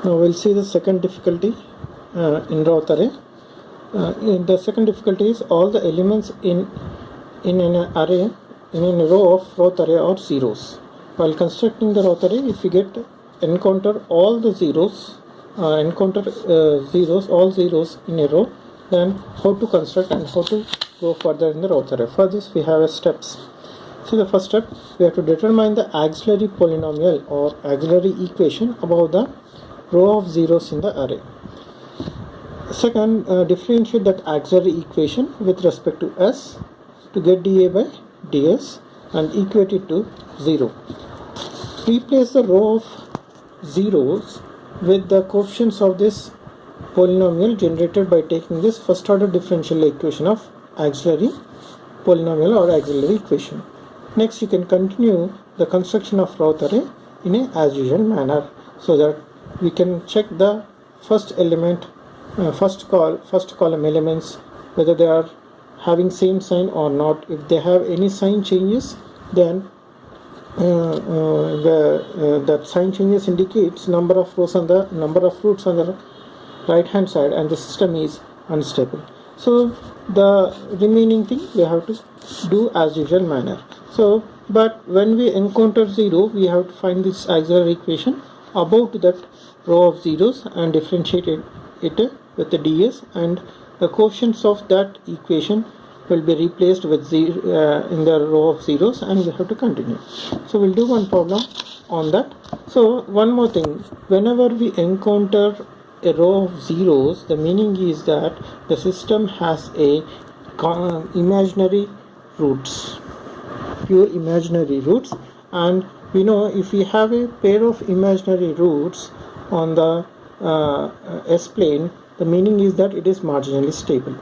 Now we'll see the second difficulty in Roth array. In the second difficulty is all the elements in an array, in a row of Roth array are zeros. While constructing the Roth array, if we encounter all the zeros, all zeros in a row, then how to construct and how to go further in the Roth array. For this we have steps. So the first step, we have to determine the auxiliary polynomial or auxiliary equation above the row of zeros in the array. Second, differentiate that auxiliary equation with respect to s to get dA by ds and equate it to 0. Replace the row of zeros with the coefficients of this polynomial generated by taking this first order differential equation of auxiliary polynomial or auxiliary equation. Next, you can continue the construction of Roth array in a as usual manner, so that we can check the first element, first column elements, whether they are having same sign or not. If they have any sign changes, then that sign changes indicates number of rows and the number of roots on the right hand side, and the system is unstable. So the remaining thing we have to do as usual manner. So, but when we encounter 0, we have to find this auxiliary equation above to that row of zeros and differentiate it with the ds, and the coefficients of that equation will be replaced with in the row of zeros, and we have to continue. So we'll do one problem on that. So one more thing, whenever we encounter a row of zeros, the meaning is that the system has a imaginary roots, pure imaginary roots, and we know if we have a pair of imaginary roots on the S plane, the meaning is that it is marginally stable.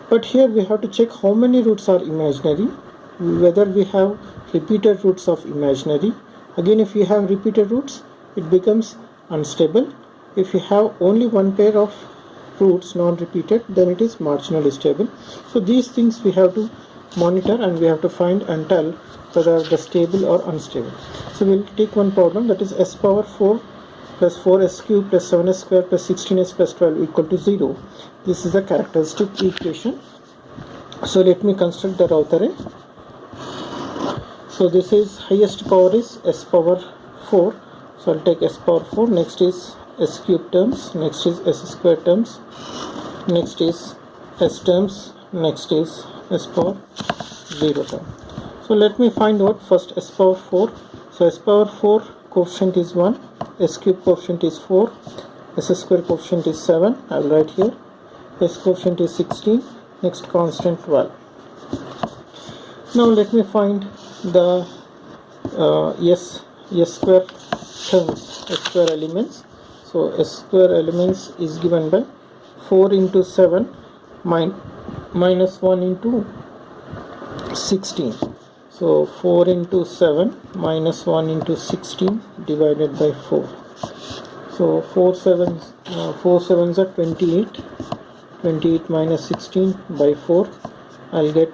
But here we have to check how many roots are imaginary, whether we have repeated roots of imaginary. Again, if you have repeated roots, it becomes unstable. If you have only one pair of roots non-repeated, then it is marginally stable. So these things we have to monitor, and we have to find and tell whether they're stable or unstable. So we'll take one problem, that is s power 4 plus 4s cube plus 7s square plus 16s plus 12 equal to 0. This is the characteristic equation. So let me construct the Roth array. So this is highest power is s power 4. So I'll take s power 4. Next is s cube terms. Next is s square terms. Next is s terms. Next is s power 0 term. So let me find out first s power 4. So s power 4 coefficient is 1, s cube coefficient is 4, s square coefficient is 7, I will write here, s coefficient is 16, next constant 12. Now let me find the s square terms, s square elements. So s square elements is given by 4 into 7 minus 1 into 16. So 4 into 7 minus 1 into 16 divided by 4. So 4 sevens are 28. 28 minus 16 by 4. I'll get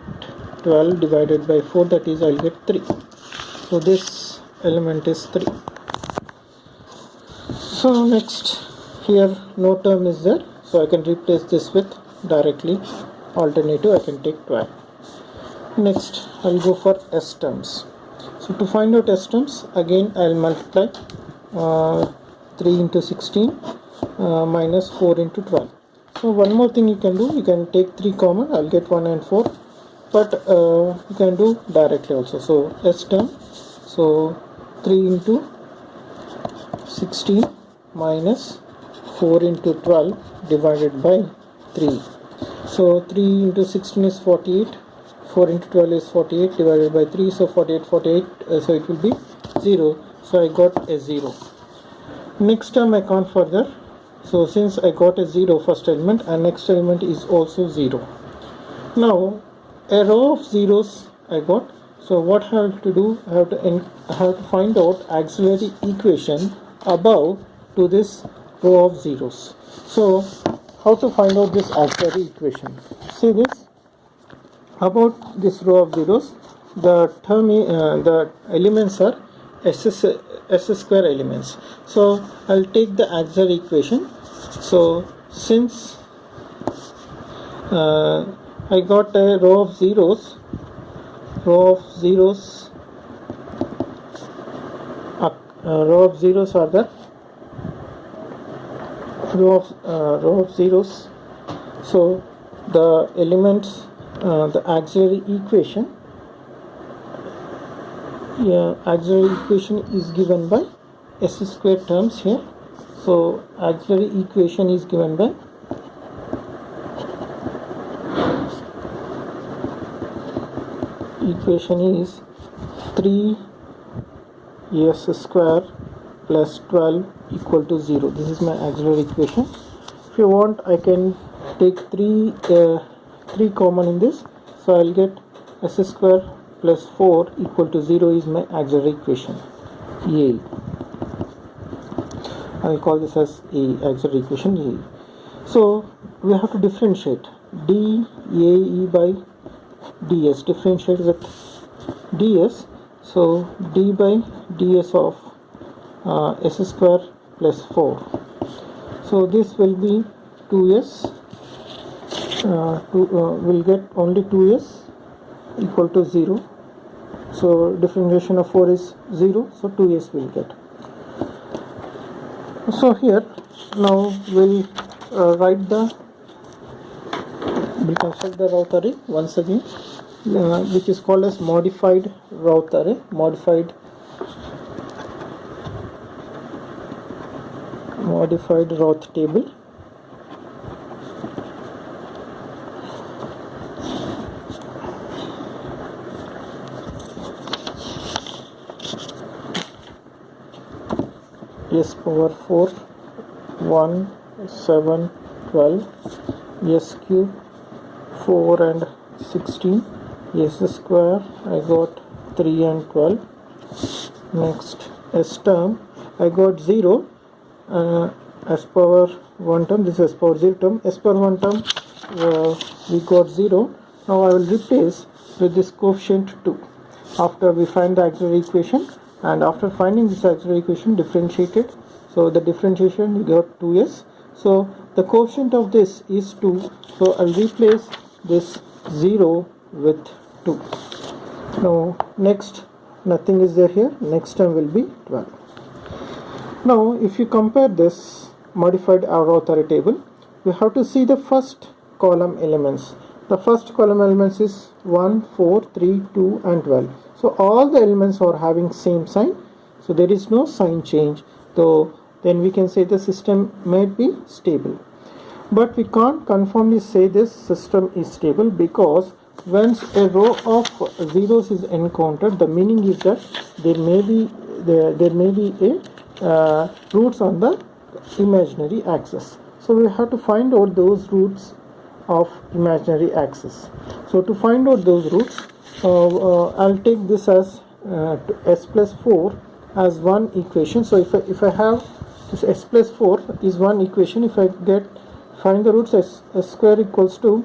12 divided by 4, that is I'll get 3. So this element is 3. So next, here no term is there, so I can replace this with directly alternative, I can take 12. Next, I'll go for s terms. So to find out s terms, again I'll multiply 3 into 16 minus 4 into 12. So one more thing you can do, you can take 3 common, I'll get 1 and 4, but you can do directly also. So s term, so 3 into 16 minus 4 into 12 divided by 3. So 3 into 16 is 48. 4 into 12 is 48 divided by 3, so 48, so it will be 0. So I got a 0. Next term I can't further. So since I got a 0 first element, and next element is also 0. Now a row of zeros I got. So what I have to do, I have to find out auxiliary equation above to this row of zeros. So how to find out this auxiliary equation? See this. About this row of zeros, the elements are s square elements. So I'll take the auxiliary equation. So since I got a row of zeros row of zeros are the row of zeros. So the elements, the auxiliary equation is given by s square terms here. So auxiliary equation is given by equation is 3s square plus 12 equal to 0. This is my auxiliary equation. If you want, I can take 3 common in this, so I'll get s square plus 4 equal to 0 is my auxiliary equation. A. I'll call this as A, auxiliary equation A. So we have to differentiate dAe by ds, differentiate with ds. So d by ds of s square plus 4. So this will be 2s. We'll get only 2s equal to 0. So differentiation of 4 is 0. So 2s will get. So here now we'll construct the Routh array once again, which is called as modified Routh array, modified Routh table. S power 4 1 7 12 s cube 4 and 16 s square I got 3 and 12. Next s term I got 0, s power 1 term, this is s power 0 term, s power 1 term we got 0. Now I will replace with this coefficient 2 after we find the auxiliary equation, and after finding this auxiliary equation differentiated, so the differentiation we got 2s. So the coefficient of this is 2, so I'll replace this 0 with 2. Now next, nothing is there here, next term will be 12. Now if you compare this modified Routh array table, we have to see the first column elements. The first column elements is 1 4 3 2 and 12. So all the elements are having same sign, so there is no sign change, so then we can say the system may be stable. But we can't confirmly say this system is stable, because once a row of zeros is encountered, the meaning is that there may be a roots on the imaginary axis. So we have to find out those roots of imaginary axis. So to find out those roots, I'll take this as s plus 4 as one equation. So if I have this s plus 4 is one equation, if I find the roots, s square equals to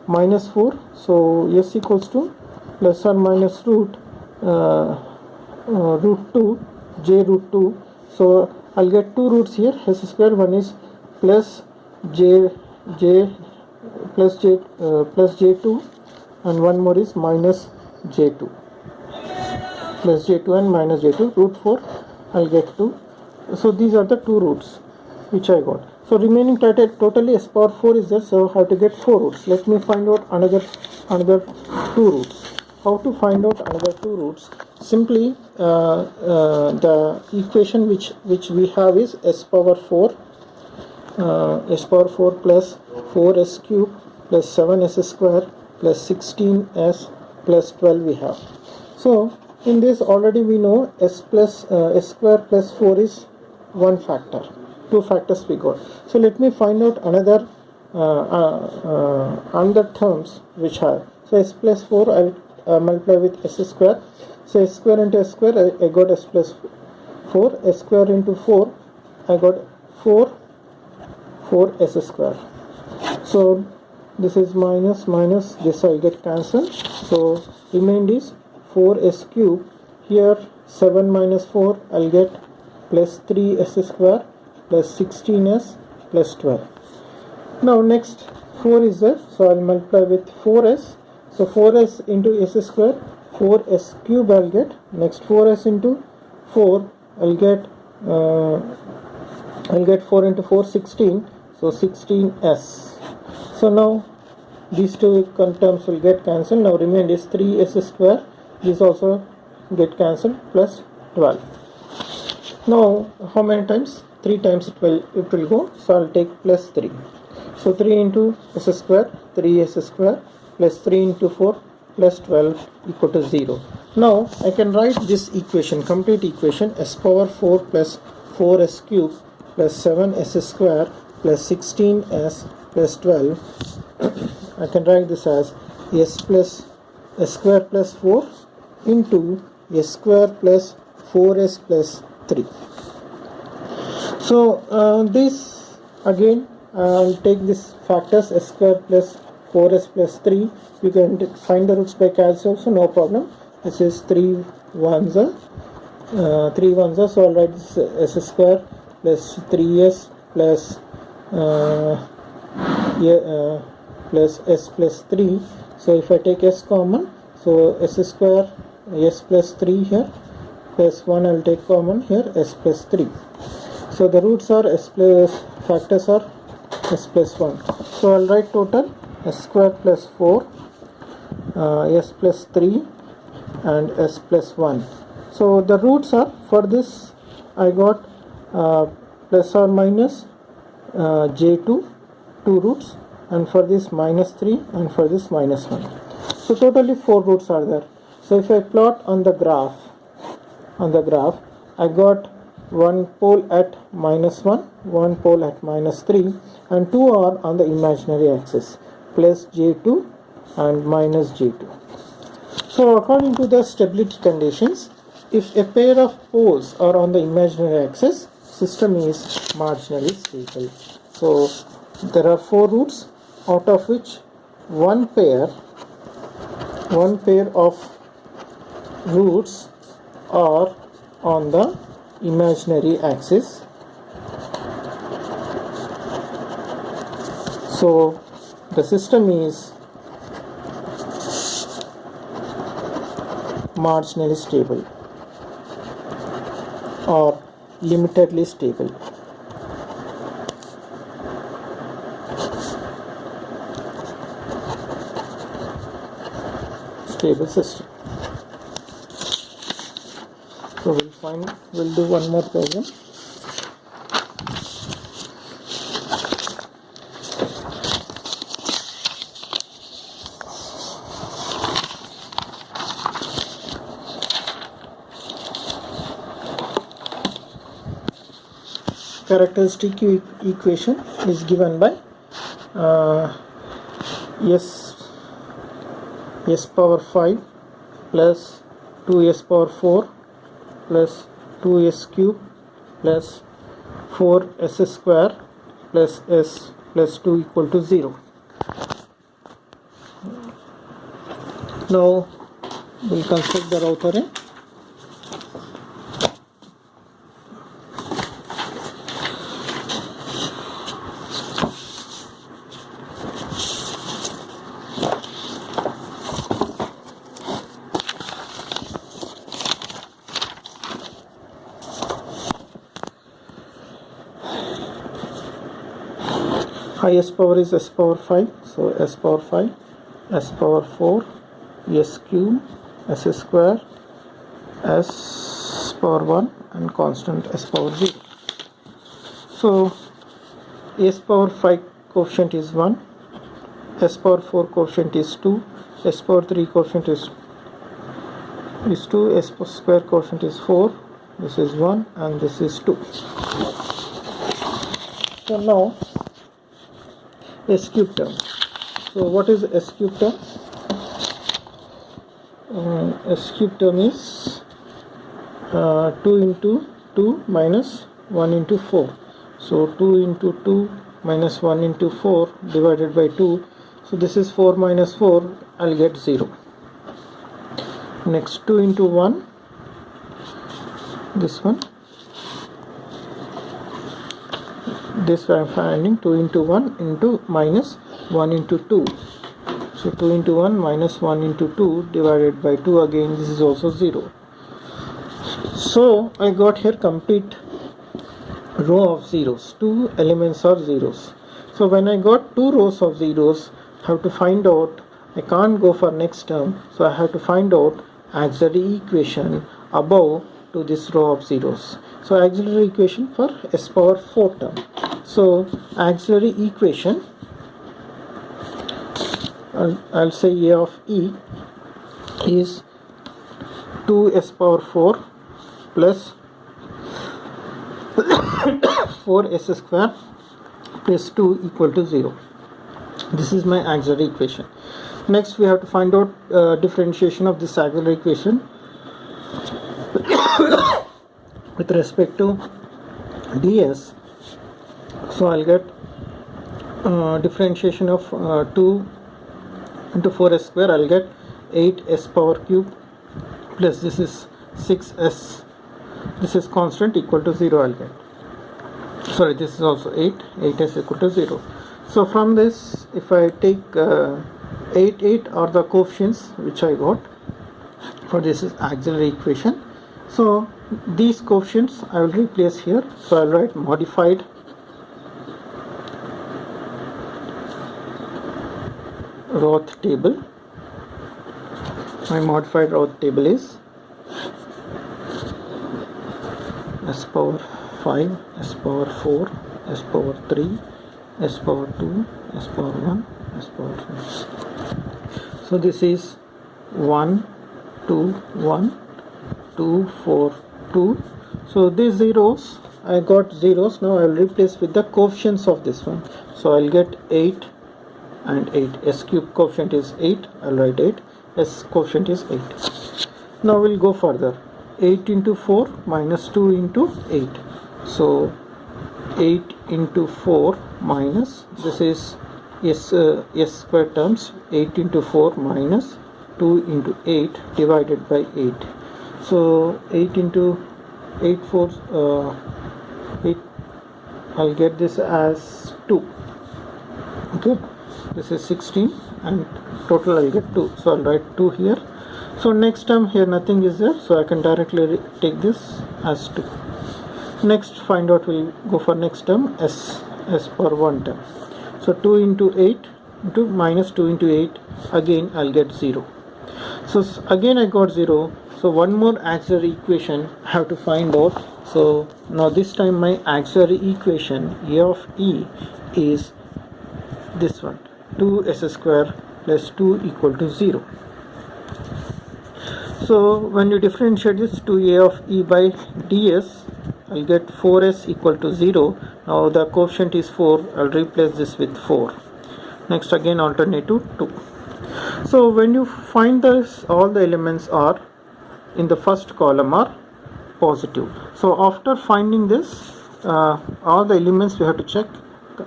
minus 4, so s equals to plus or minus root 2 j root 2. So I'll get two roots here, s square, one is plus j2 and one more is minus j2, plus j2 and minus j2, root 4 I'll get 2. So these are the two roots which I got. So remaining totally s power 4 is there, so I have to get 4 roots. Let me find out another 2 roots. How to find out another 2 roots? Simply the equation which we have is s power 4 plus 4s cube plus 7s square plus 16s plus 12 we have. So in this already we know s square plus 4 is one factor, 2 factors we got. So let me find out another terms which have. So s plus 4 I will multiply with s square. So s square into s square I got s plus 4, s square into 4 I got 4s square. So this is minus this I get cancelled, so remained is 4s cube. Here 7 minus 4, I'll get plus 3s square plus 16s plus 12. Now next 4 is there, so I'll multiply with 4s. So 4s into s square, 4s cube I'll get. Next 4s into 4, I'll get 4 into 4, 16. So 16s. So now these two terms will get cancelled. Now remain is 3s square. These also get cancelled plus 12. Now how many times? 3 times it will go. So I'll take plus 3. So 3 into s square, 3s square plus 3 into 4 plus 12 equal to 0. Now I can write this equation, complete equation, s power 4 plus 4s cube plus 7s square plus 16s plus 12. I can write this as s square plus 4 into s square plus 4s plus 3. So this again I'll take this factors s square plus 4s plus 3. You can find the roots by calculation, so no problem. This is 3 ones so I'll write this s square plus 3s plus plus s plus 3. So if I take s common, so s square s plus 3 here plus 1 I'll take common here, s plus 3. So the roots are s plus, factors are s plus 1. So I'll write total s square plus 4, s plus 3 and s plus 1. So the roots are, for this I got plus or minus j2, 2 roots, and for this minus 3 and for this minus 1. So totally 4 roots are there. So if I plot on the graph, I got one pole at minus 1, one pole at minus 3, and 2 are on the imaginary axis, plus j2 and minus j2. So according to the stability conditions, if a pair of poles are on the imaginary axis, system is marginally stable. So there are 4 roots, out of which one pair of roots are on the imaginary axis. So the system is marginally stable or limitedly stable. Stable system. So we'll do one more problem. Characteristic equation is given by s power 5 plus 2s power 4 plus 2s cube plus 4s square plus s plus 2 equal to 0. Now we'll construct the row theorem. Highest power is s power 5, so s power 5, s power 4, s cube, s square, s power 1 and constant s power 0. So s power 5 coefficient is 1, s power 4 coefficient is 2, s power 3 coefficient is 2, s square coefficient is 4, this is 1 and this is 2. So now s cube term. So what is s cube term? S cube term is 2 into 2 minus 1 into 4. So 2 into 2 minus 1 into 4 divided by 2. So this is 4 minus 4, I'll get 0. Next 2 into 1 this one. This I am finding 2 into 1 into minus 1 into 2. So 2 into 1 minus 1 into 2 divided by 2, again this is also 0. So I got here complete row of zeros. 2 elements are zeros. So when I got 2 rows of zeros, I have to find out, I can't go for next term, so I have to find out auxiliary equation above to this row of zeros. So auxiliary equation for s power 4 term. So auxiliary equation, I'll say A of E is 2s power 4 plus 4s square plus 2 equal to 0. This is my auxiliary equation. Next we have to find out differentiation of this auxiliary equation with respect to ds. So I'll get differentiation of 2 into 4s square, I'll get 8s power cube plus this is 6s, this is constant, equal to 0 I'll get. Sorry, this is also 8s equal to 0. So from this, if I take 8 are the coefficients which I got for this is auxiliary equation. So these coefficients I will replace here. So I'll write modified Roth table. My modified Roth table is s power 5, s power 4, s power 3, s power 2, s power 1, s power 3. So this is 1, 2, 1, 2, 4, 2. So these zeros, I got zeros. Now I will replace with the coefficients of this one. So I'll get 8 and 8. S cube coefficient is 8. I'll write 8. S coefficient is 8. Now we'll go further. 8 into 4 minus 2 into 8. So 8 into 4 minus, this is s square terms, 8 into 4 minus 2 into 8 divided by 8. So 8 into 8 8, I'll get this as 2. Okay, this is 16 and total I'll get 2. So I'll write 2 here. So next term here nothing is there, so I can directly take this as 2. Next find out, we'll go for next term s per 1 term. So 2 into 8 into minus 2 into 8, again I'll get 0. So again I got 0. So one more auxiliary equation I have to find out. So now this time my auxiliary equation A of E is this one, 2s square plus 2 equal to 0. So when you differentiate this to A of E by ds, I'll get 4s equal to 0. Now the coefficient is 4, I'll replace this with 4. Next again alternative 2. So when you find this, all the elements are in the first column are positive. So after finding this, all the elements we have to check,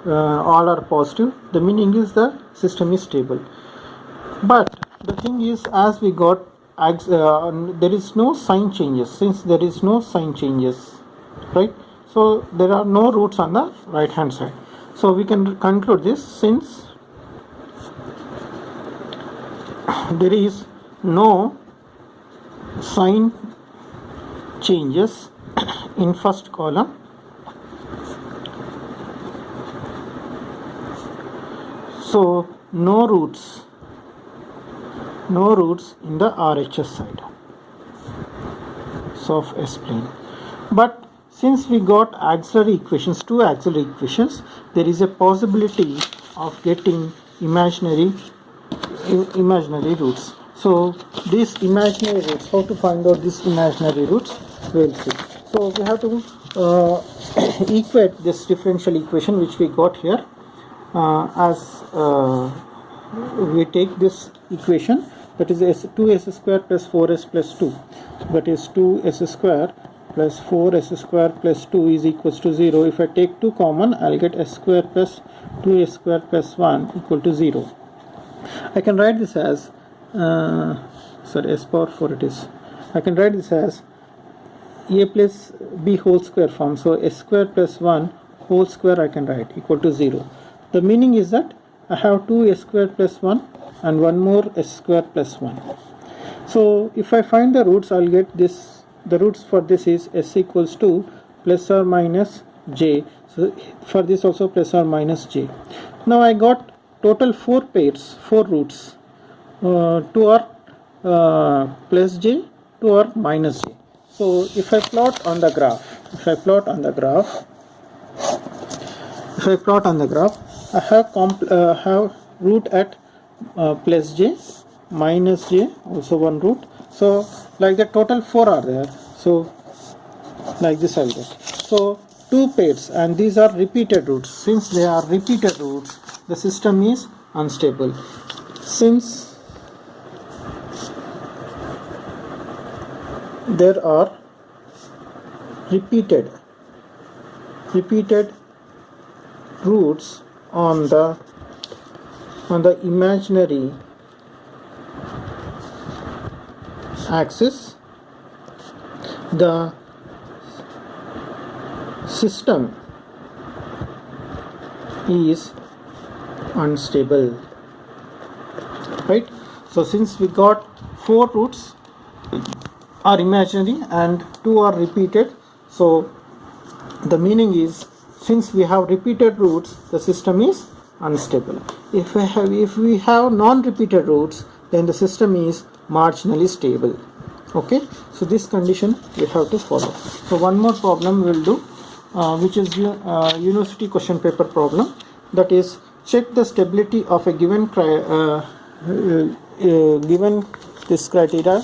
all are positive. The meaning is the system is stable. But the thing is, as we got there is no sign changes. Since there is no sign changes, right, so there are no roots on the right hand side. So we can conclude this, since there is no sign changes in first column, so no roots in the RHS side so of S plane. But since we got auxiliary equations, two auxiliary equations, there is a possibility of getting imaginary roots. So these imaginary roots, how to find out these imaginary roots, we will see. So we have to equate this differential equation which we got here as we take this equation, that is 2s square plus 4s plus 2, that is 2s square plus 4s square plus 2 is equals to 0. If I take 2 common, I'll get s square plus 2s square plus 1 equal to 0. I can write this as s power 4 it is. I can write this as a plus b whole square form. So s square plus 1 whole square I can write equal to 0. The meaning is that I have 2 s square plus 1 and one more s square plus 1. So if I find the roots, I'll get this. The roots for this is s equals to plus or minus j. So for this also plus or minus j. Now I got total 4 pairs, 4 roots. 2 are plus j, 2 are minus j. So if I plot on the graph, I have root at plus j, minus j, also one root. So like the total 4 are there. So like this I'll get. So 2 pairs, and these are repeated roots. Since they are repeated roots, the system is unstable. Since there are repeated roots on the imaginary axis, the system is unstable, right? So since we got 4 roots are imaginary and 2 are repeated, so the meaning is, since we have repeated roots, the system is unstable. If we have non-repeated roots, then the system is marginally stable. Okay, so this condition we have to follow. So one more problem we'll do, which is university question paper problem, that is, check the stability of a given given this criteria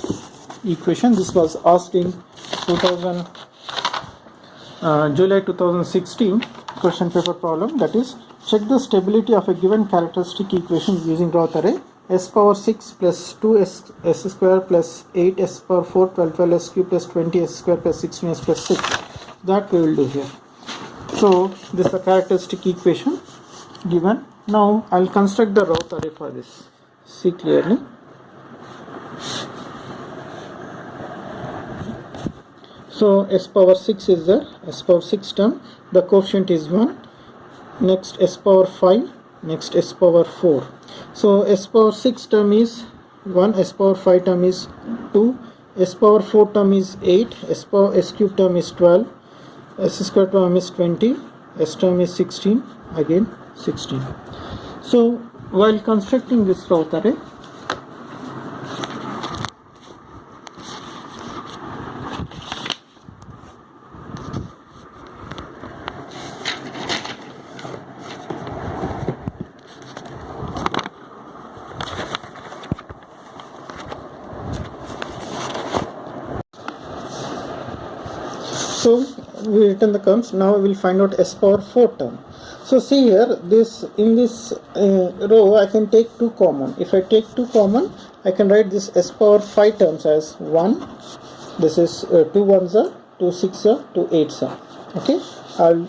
equation. This was asked in July 2016 question paper problem, that is, check the stability of a given characteristic equation using Roth array s power 6 plus 2s s square plus 8 s power 4 12 s cube plus 20 s square plus 16 s plus 6. That we will do here. So this is the characteristic equation given. Now I'll construct the Roth array for this. See clearly. So s power 6 is there, s power 6 term, the coefficient is 1, next s power 5, next s power 4. So s power 6 term is 1, s power 5 term is 2, s power 4 term is 8, s cube term is 12, s square term is 20, s term is 16, again 16. So while constructing this Roth array, so we written the terms. Now we will find out s power 4 term. So see here, this in this row I can take 2 common. If I take 2 common, I can write this s power 5 terms as 1. This is 2 ones are, 2 6 are, 2 8s are. Okay, I'll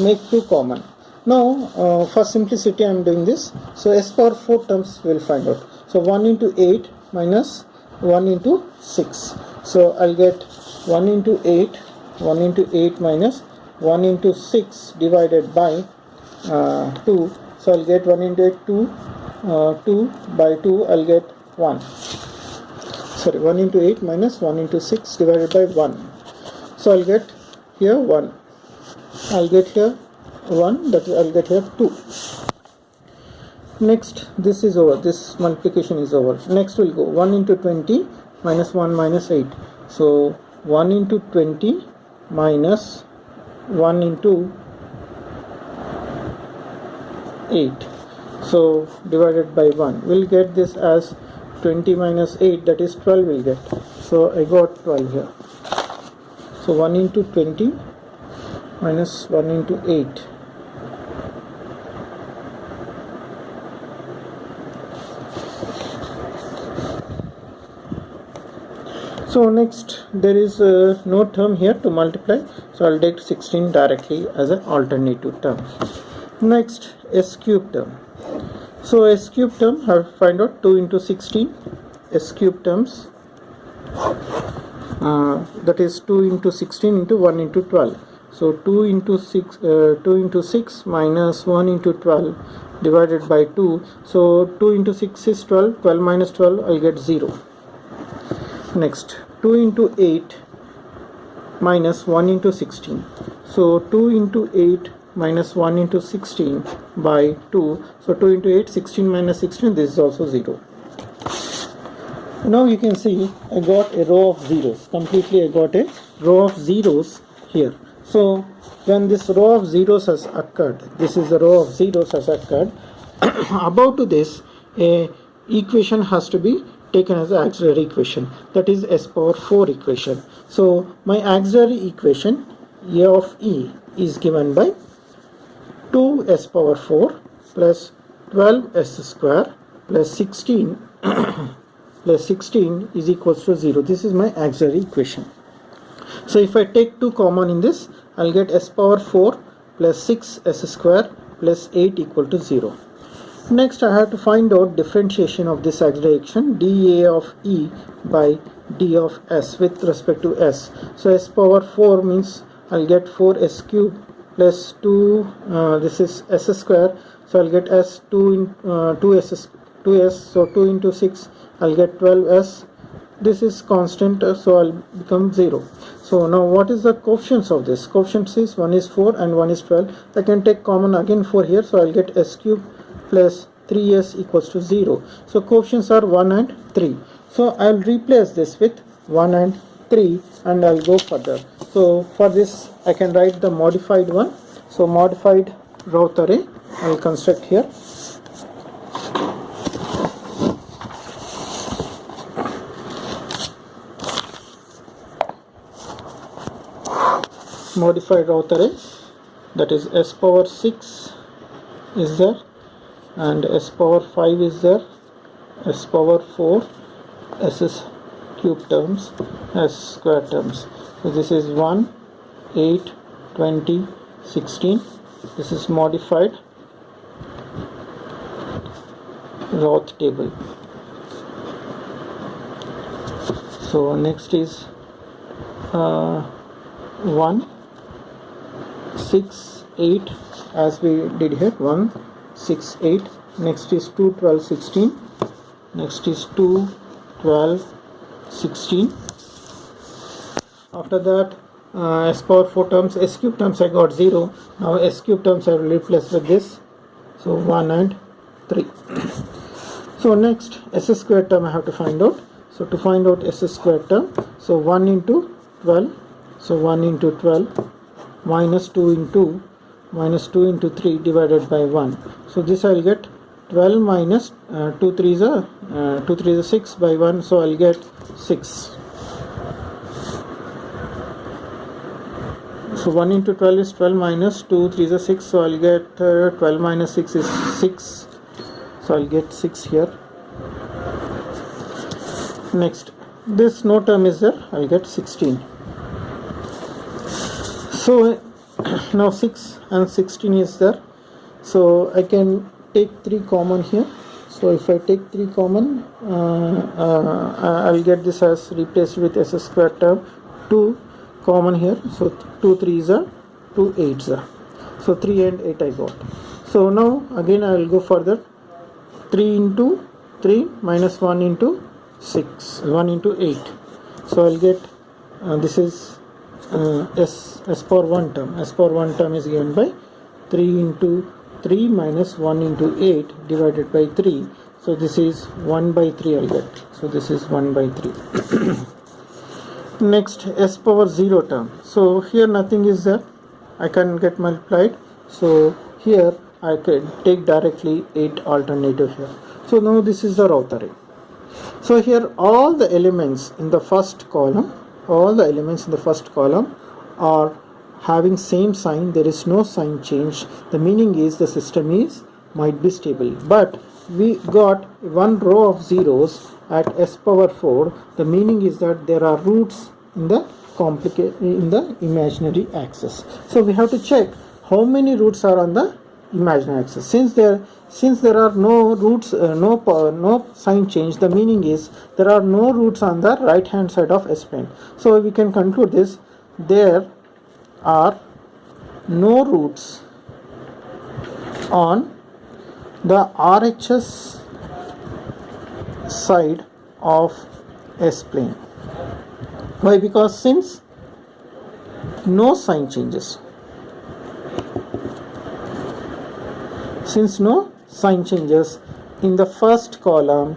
make 2 common. Now for simplicity I am doing this. So s power 4 terms we will find out. So 1 into 8 minus 1 into 6. So I'll get 1 into 8, 1 into 8 minus 1 into 6 divided by 2. So I'll get 1 into 8, 2, 2 by 2 I'll get 1. Sorry, 1 into 8 minus 1 into 6 divided by 1. So I'll get here 1. I'll get here 1, that is I'll get here 2. Next, this is over, this multiplication is over. Next we'll go 1 into 20 minus 1 minus 8. So 1 into 20 minus 1 into 8. So divided by 1. We'll get this as 20 minus 8, that is 12 we'll get. So I got 12 here. So 1 into 20 minus 1 into 8. So next there is no term here to multiply, so I'll take 16 directly as an alternative term. Next, s cube term. So s cube term, I have to find out 2 into 16 s cube terms. that is 2 into 16 into 1 into 12. So 2 into 6 minus 1 into 12 divided by 2. So 2 into 6 is 12. 12 minus 12, I'll get 0. Next, 2 into 8 minus 1 into 16. So 2 into 8 minus 1 into 16 by 2. So 2 into 8, 16 minus 16, this is also 0. Now you can see I got a row of zeros. Completely I got a row of zeros here. So when this row of zeros has occurred, this is the row of zeros has occurred, above to this a equation has to be taken as an auxiliary equation, that is s power 4 equation. So my auxiliary equation a of e is given by 2s power 4 plus 12s square plus 16 plus 16 is equals to 0. This is my auxiliary equation. So if I take 2 common in this, I'll get s power 4 plus 6s square plus 8 equal to 0. Next, I have to find out differentiation of this auxiliary equation dA of E by d of s with respect to s. So s power 4 means I'll get 4s cube plus 2, this is s square, so I'll get s 2s, so 2 into 6, I'll get 12s. This is constant, so I'll become 0. So now what is the coefficients of this? Coefficients is 1 is 4 and 1 is 12. I can take common again 4 here, so I'll get s cube plus 3s equals to 0. So coefficients are 1 and 3. So I'll replace this with 1 and 3 and I'll go further. So for this I can write the modified one. So modified Routh array I will construct here. Modified Routh array, that is s power 6 is there and s power 5 is there, s power 4, s cube terms, s square terms. So this is 1, 8, 20, 16. This is modified Routh table. So next is 1, 6, 8 as we did here, 1, 6, 8. Next is 2, 12, 16. Next is 2, 12, 16. After that s power 4 terms, s cube terms I got 0. Now s cube terms I will replace with this. So 1 and 3. So next s square term I have to find out. So to find out s square term, so 1 into 12. So 1 into 12 minus 2 into 3 divided by 1. So this I will get 12 minus 2 3 is 6 by 1. So I will get 6. So 1 into 12 is 12 minus 2 3 is 6. So I will get 12 minus 6 is 6. So I will get 6 here. Next, this no term is there. I will get 16. So now 6 and 16 is there. So I can take 3 common here. So if I take 3 common, I'll get this as replaced with s square term. 2 common here. So 2 3s are 2 8s are. So 3 and 8 I got. So now again I will go further. 3 into 3 minus 1 into 6, 1 into 8. So I'll get this is s power 1 term. S power 1 term is given by 3 into 3 minus 1 into 8 divided by 3. So this is 1 by 3 I'll get. So this is 1 by 3. Next, s power 0 term. So here nothing is there. I can get multiplied. So here I can take directly 8 alternative here. So now this is the Routh array. So here all the elements in the first column, are having same sign. There is no sign change. The meaning is the system might be stable. But we got one row of zeros at s power 4. The meaning is that there are roots in the imaginary axis. So we have to check how many roots are on the imaginary axis. Since there are no roots, no sign change, the meaning is there are no roots on the right hand side of S plane. So we can conclude this: there are no roots on the RHS side of S plane. Why? Because since no sign changes, in the first column,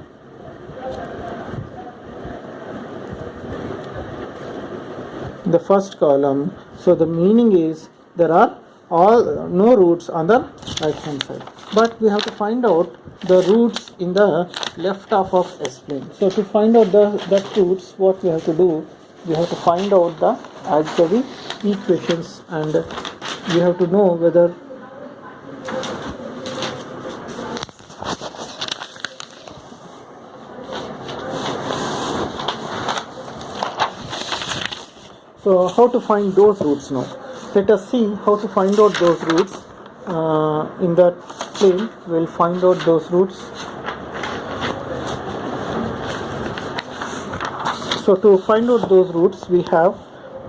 so the meaning is there are no roots on the right hand side, but we have to find out the roots in the left half of S plane. So to find out the roots, what we have to do, we have to find out the auxiliary equations, and we have to know whether so how to find those roots now. Let us see how to find out those roots in that plane. We will find out those roots. So to find out those roots, we have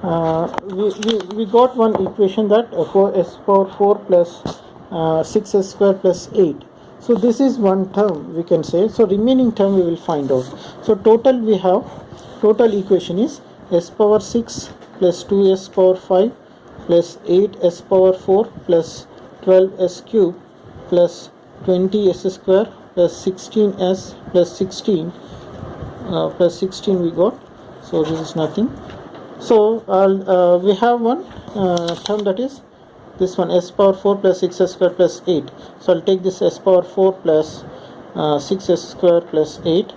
we got one equation that 4s power 4 plus 6s square plus 8. So this is one term we can say. So remaining term we will find out. So total equation is s power 6 plus 2s power 5 plus 8s power 4 plus 12s cube plus 20s square plus 16s plus 16 we got. So this is nothing. So we have one term, that is this one, s power 4 plus 6s square plus 8. So I'll take this s power 4 plus 6s square plus 8.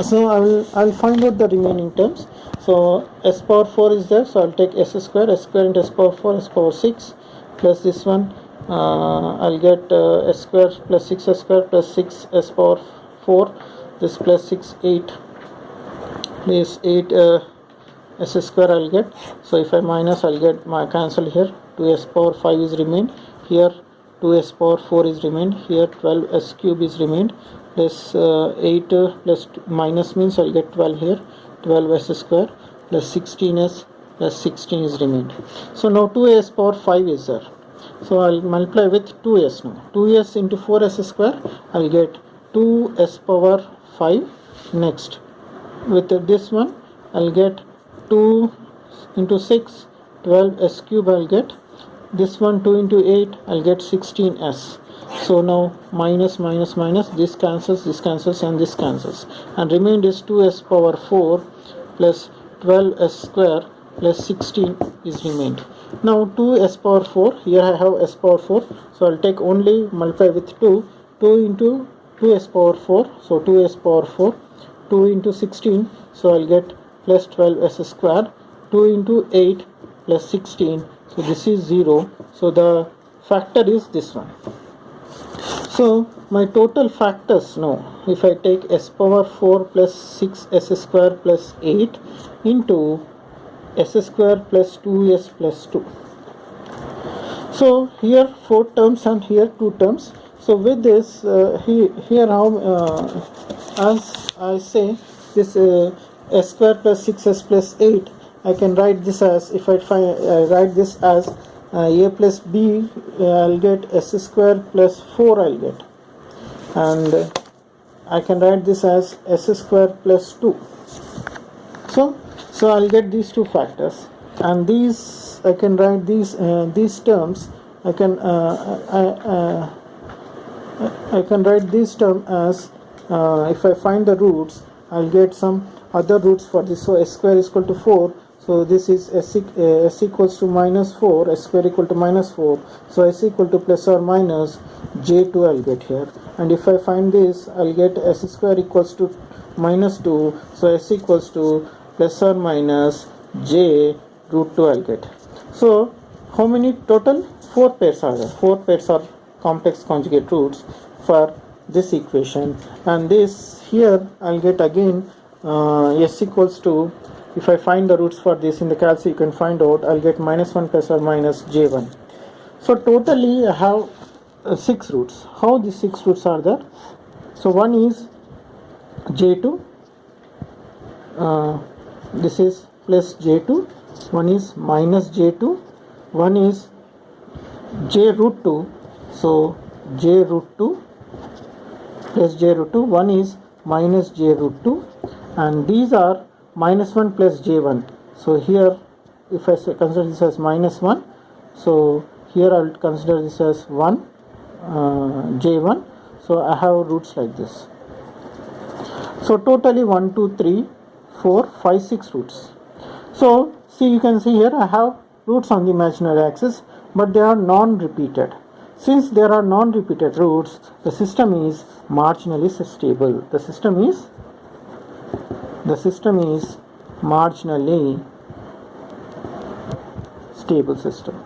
So I'll find out the remaining terms. So s power 4 is there, so I'll take s square into s power 4, s power 6 plus this one. I'll get s square plus 6s square plus 6 s power 4, this plus 6 8 plus 8 s square I'll get. So if I minus, I'll get my cancel here. 2s power 5 is remained here, 2s power 4 is remained here, 12s cube is remained plus 8 plus minus means I'll get 12 here, 12s square plus 16s plus 16 is remained. So now 2s power 5 is there. So I'll multiply with 2s now. 2s into 4s square, I'll get 2s power 5. Next, with this one, I'll get 2 into 6, 12s cube I'll get. This one 2 into 8, I'll get 16s. So now minus, this cancels, and this cancels, and remained is 2s power 4 plus 12s square plus 16 is remained. Now 2s power 4, here I have s power 4, so I'll take only multiply with 2 into 2s power 4, so 2s power 4, 2 into 16, so I'll get plus 12s square, 2 into 8 plus 16, so this is 0, so the factor is this one. So my total factors now, if I take s power 4 plus 6s square plus 8 into s square plus 2s plus 2. So here 4 terms and here 2 terms. So with this here how as I say this s square plus 6s plus 8, I can write this as, if I write this as a plus b, I'll get s square plus 4 I'll get, and I can write this as s square plus 2. So I'll get these two factors, and these I can write these terms. I can write this term as if I find the roots, I'll get some other roots for this. So s square is equal to 4. So this is s equals to minus 4, s square equal to minus 4. So s equal to plus or minus j2 I'll get here. And if I find this, I'll get s square equals to minus 2. So s equals to plus or minus j root 2 I'll get. So how many total? 4 pairs are there. 4 pairs are complex conjugate roots for this equation. And this here I'll get again s equals to, if I find the roots for this in the calc, you can find out, I'll get minus 1 plus or minus j1. So totally I have 6 roots. How these 6 roots are there? So one is j2, this is plus j2, one is minus j2, one is j root 2, so j root 2 plus j root 2, one is minus j root 2, and these are minus 1 plus j1. So here if I consider this as minus 1, so here I will consider this as 1 j1. So I have roots like this. So totally 1 2 3 4 5 6 roots. So see, you can see here I have roots on the imaginary axis, but they are non-repeated. Since there are non-repeated roots, the system is marginally stable. The system is marginally stable system.